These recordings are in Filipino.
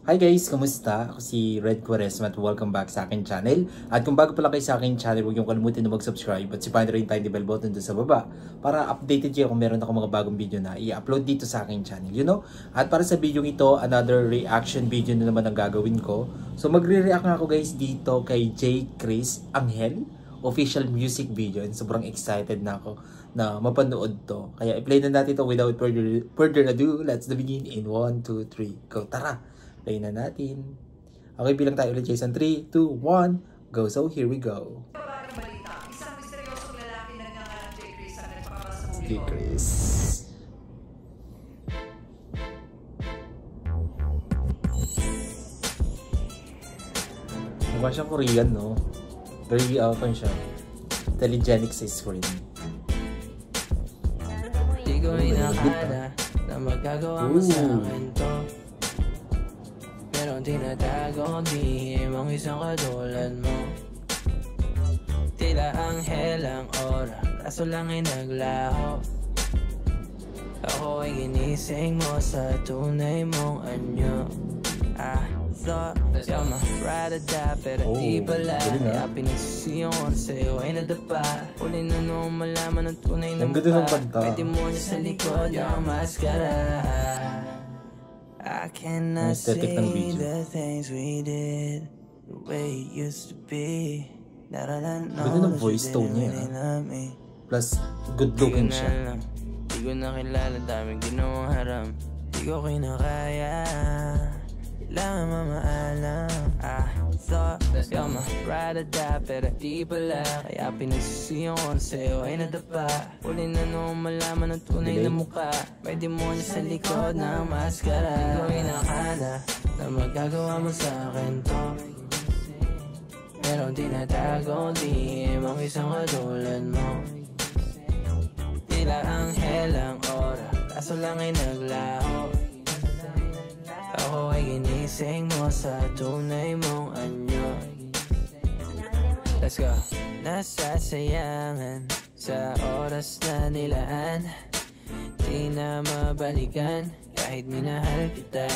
Hi guys! Kamusta? Ako si Red Quaresma at welcome back sa akin channel. At kung bago pala kayo sa akin channel, huwag niyong kalimutan na mag-subscribe at sipahin rin tayo bell button doon sa baba para updated kayo kung meron ako mga bagong video na i-upload dito sa akin channel, At para sa video ito, another reaction video na naman ang gagawin ko. So magre-react nga ako guys dito kay J. Chris Angel official music video, and sobrang excited na ako na mapanood to. Kaya i-play na natin ito without further ado. Let's begin in 1, 2, 3, go! Tara! Play na natin. Okay, bilang tayo ulit, Jason. 3, 2, 1, go. So, here we go. Isang misteryosong lalaki na nagngangalang J. Chris ang nagpakabas sa publiko. J. Chris. Mukha siyang Korean, no? Very, pan siya. Telegenic sa screen. Di ko inakala na magagawa mo sa akin to. Pero tinatago ang lihim ang isang katulad mo. Tila anghel ang aura, kaso lang ay naglaho. Ako ay ginising mo sa tunay mong anyo. Thought you're my ride or die, pero di pala. Kaya pinagsisiyon ko sa'yo ay nadapa. Huli na noong malaman ang tunay na mukha. Pwede mo niya sa likod yung maskara. I cannot say the things we did the way it used to be. Ganda ng voice tone niya. Plus, good looking siya. Di ko nakilala, daming ginawang haram. Di ko kinakaya, kailangan mamaalam. Thought you're my ride or die, pero di pala. Kaya pinagsisiyon ko sa'yo ay nadapa. Huli na noong malaman ang tunay na mukha. Pwede mo niya sa likod ng maskara. Di ko inakala na magagawa mo sa akin to. Pero tinatago ang lihim ang isang katulad mo. Tila anghel ang aura, kaso lang ay naglaho. Ako ay ginising mo sa tunay mong anyo. Let's go. Nasasayangan sa oras na nilaan. Di na mabalikan kahit minahal kita.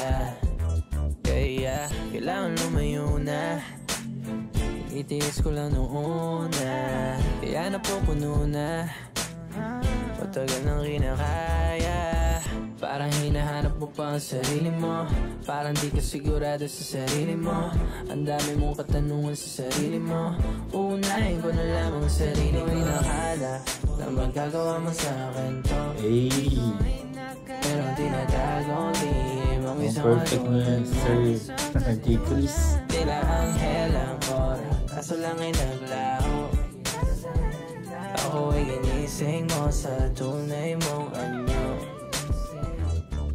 Kaya kailangan lumayo na. Itiis ko lang noong una. Kaya napupuno na. Matagal nang kinakaya. Parang hinahanap mo pa ang sarili mo. Parang di ka sigurado sa sarili mo. Ang dami mong katanungan sa sarili mo. Uunahin ko na lamang sarili mo. Inakala na magagawa mo sa akin to. Pero tinatago ang lihim ang isang perfect niya, Sir J. Chris. Tila anghel ang aura, kaso lang ay naglaho. Ako ay ginising mo sa tunay mong anyo.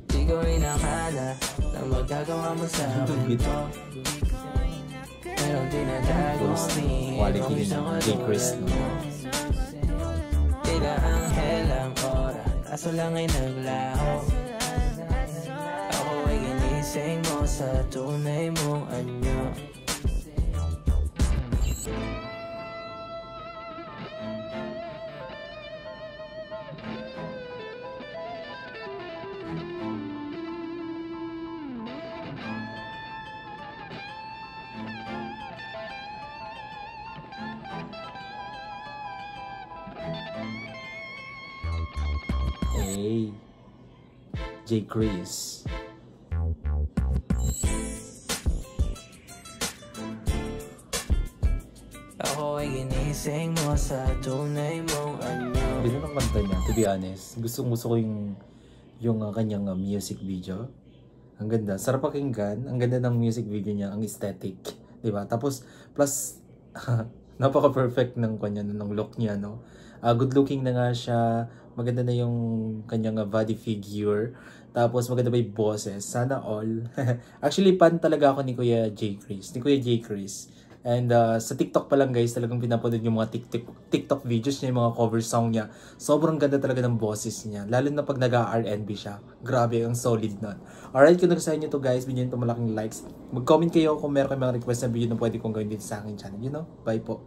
Di ko inakala na magagawa mo sa akin to. Pero tinatago ang lihim ang isang katulad mo. Tila anghel ang aura, kaso lang ay naglaho. Ako ay ginising mo sa tunay mong anyo. Hey, J. Chris. Ako ay ginising mo sa tunay mong anyo. Ganda ng kanta niya, to be honest. Gusto ko yung kanyang music video. Ang ganda. Sarap pakinggan. Ang ganda ng music video niya. Ang aesthetic. Diba? Tapos, plus, napaka-perfect ng kanya, ng look niya, no? Good looking na nga siya. Maganda na yung kanyang body figure. Tapos, maganda ba yung boses? Sana all. Actually, fan talaga ako ni Kuya J. Chris. And sa TikTok pa lang guys, talagang pinapanood yung mga TikTok videos niya, yung mga cover song niya. Sobrang ganda talaga ng boses niya. Lalo na pag nag-R&B siya. Grabe, ang solid nun. Alright, kung nagustuhan nyo to guys, bigyan nyo ito malaking likes. Mag-comment kayo kung meron kayong mga request na video na pwede kong gawin dito sa aking channel. Bye po.